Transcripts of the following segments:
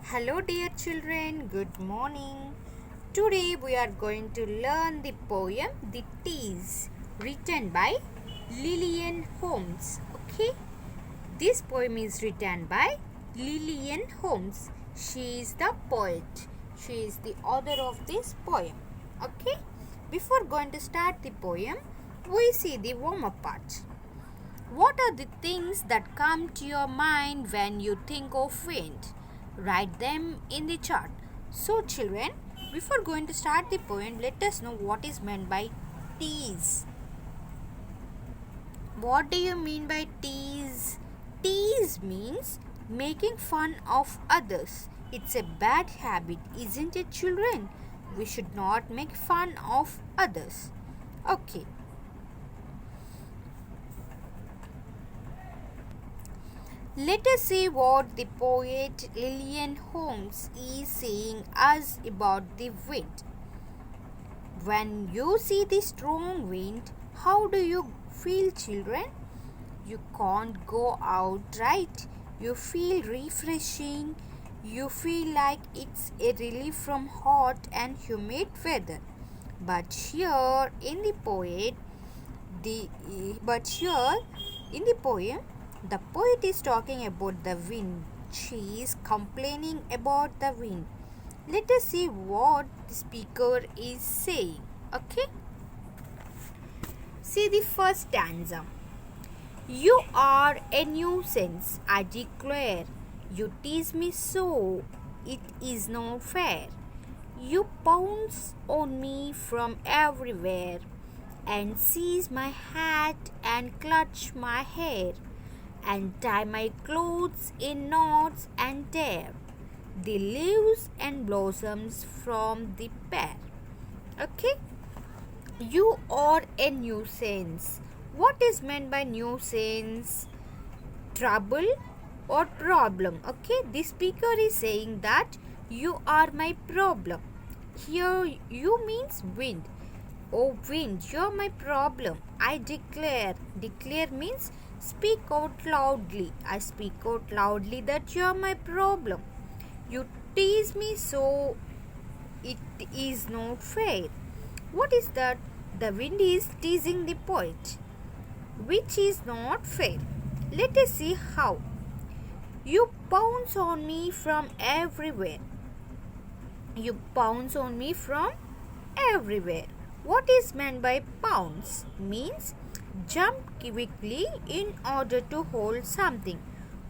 Hello, dear children, good morning. Today we are going to learn the poem The Tease, written by Lillian Holmes. Okay, this poem is written by Lillian Holmes. She is the poet, she is the author of this poem. Okay, before going to start the poem, we see the warm up part. What are the things that come to your mind when you think of wind? Write them in the chart. So, children, before going to start the poem, let us know what is meant by tease. What do you mean by tease? Tease means making fun of others. It's a bad habit, isn't it, children? We should not make fun of others. Okay. Let us see what the poet Lillian Holmes is saying us about the wind. When you see the strong wind, how do you feel, children? You can't go out, right? You feel refreshing. You feel like it's a relief from hot and humid weather. But here in the poem, the poet is talking about the wind. She is complaining about the wind. Let us see what the speaker is saying. Okay? See the first stanza. You are a nuisance, I declare. You tease me so, it is not fair. You pounce on me from everywhere and seize my hat and clutch my hair and tie my clothes in knots and tear the leaves and blossoms from the pear. Okay? You are a nuisance. What is meant by nuisance? Trouble or problem. Okay? The speaker is saying that you are my problem. Here you means wind. Oh wind, you're my problem. I declare. Declare means speak out loudly. I speak out loudly that you're my problem. You tease me so it is not fair. What is that? The wind is teasing the poet, which is not fair. Let us see how. You pounce on me from everywhere. You pounce on me from everywhere. What is meant by pounce? Means jump quickly in order to hold something.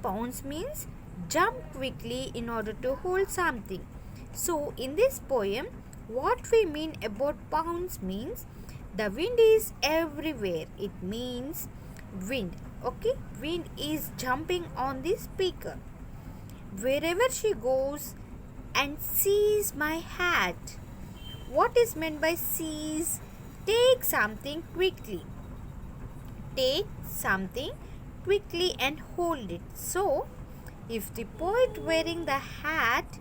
Pounce means jump quickly in order to hold something. So in this poem, what we mean about pounce means the wind is everywhere. It means wind. Okay, wind is jumping on the speaker. Wherever she goes and sees my hat. What is meant by seize? Take something quickly. Take something quickly and hold it. So, if the poet wearing the hat,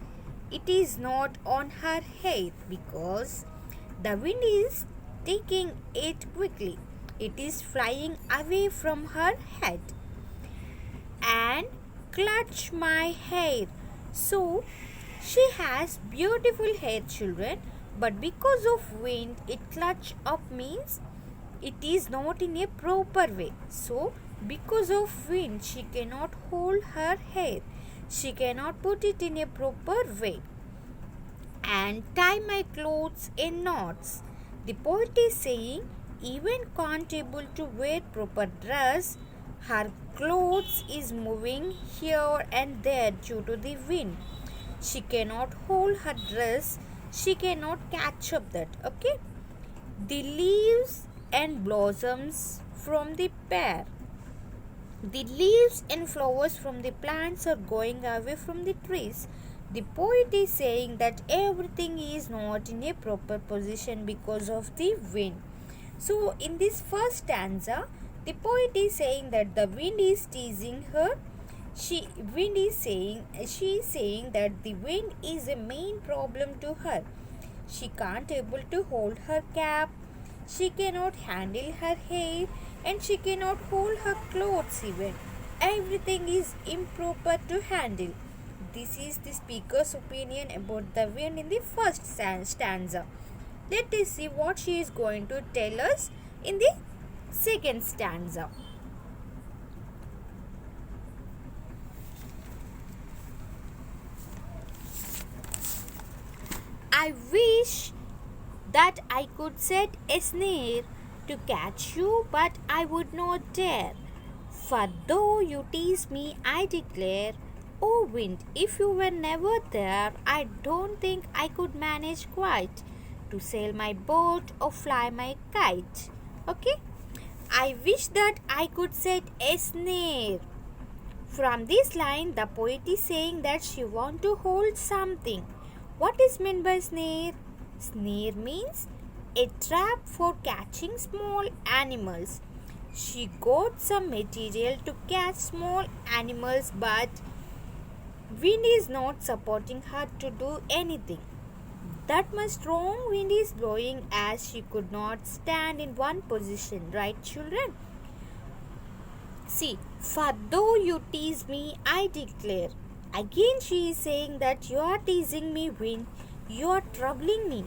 it is not on her head because the wind is taking it quickly. It is flying away from her head. And clutch my hair. So, she has beautiful hair, children, but because of wind, it clutch up means it is not in a proper way. So, because of wind, she cannot hold her hair. She cannot put it in a proper way. And tie my clothes in knots. The poet is saying, even can't able to wear proper dress, her clothes is moving here and there due to the wind. She cannot hold her dress. She cannot catch up that. Okay. The leaves and blossoms from the pear. The leaves and flowers from the plants are going away from the trees. The poet is saying that everything is not in a proper position because of the wind. So in this first stanza, the poet is saying that the wind is teasing her. She is saying that the wind is a main problem to her. She can't able to hold her cap. She cannot handle her hair and she cannot hold her clothes even. Everything is improper to handle. this is the speaker's opinion about the wind in the first stanza. Let us see what she is going to tell us in the second stanza. I wish that I could set a snare to catch you, but I would not dare. For though you tease me, I declare, oh wind, if you were never there, I don't think I could manage quite to sail my boat or fly my kite. Okay? I wish that I could set a snare. From this line, the poet is saying that she wants to hold something. What is meant by snare? Snare means a trap for catching small animals. She got some material to catch small animals, but wind is not supporting her to do anything. That much strong wind is blowing as she could not stand in one position, right, children? See, for though you tease me, I declare. Again, she is saying that you are teasing me, wind. You are troubling me.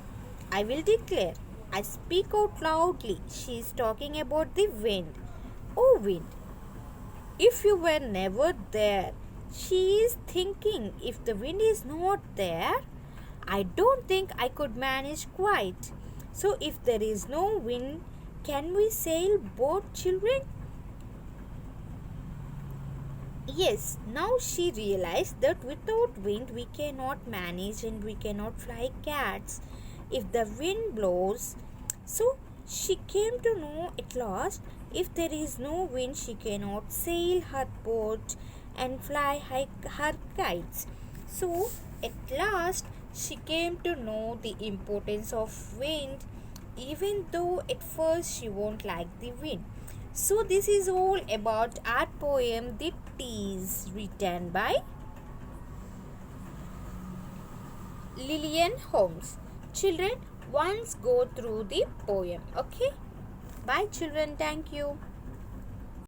I will declare. I speak out loudly. She is talking about the wind. Oh, wind, if you were never there. She is thinking, if the wind is not there, I don't think I could manage quite. So, if there is no wind, can we sail boat, children? Yes, now she realized that without wind we cannot manage and we cannot fly cats if the wind blows. So she came to know at last, if there is no wind she cannot sail her boat and fly her kites. So at last she came to know the importance of wind, even though at first she won't like the wind. So this is all about our poem The Tease, written by Lillian Holmes. Children, once go through the poem. Okay? Bye children. Thank you.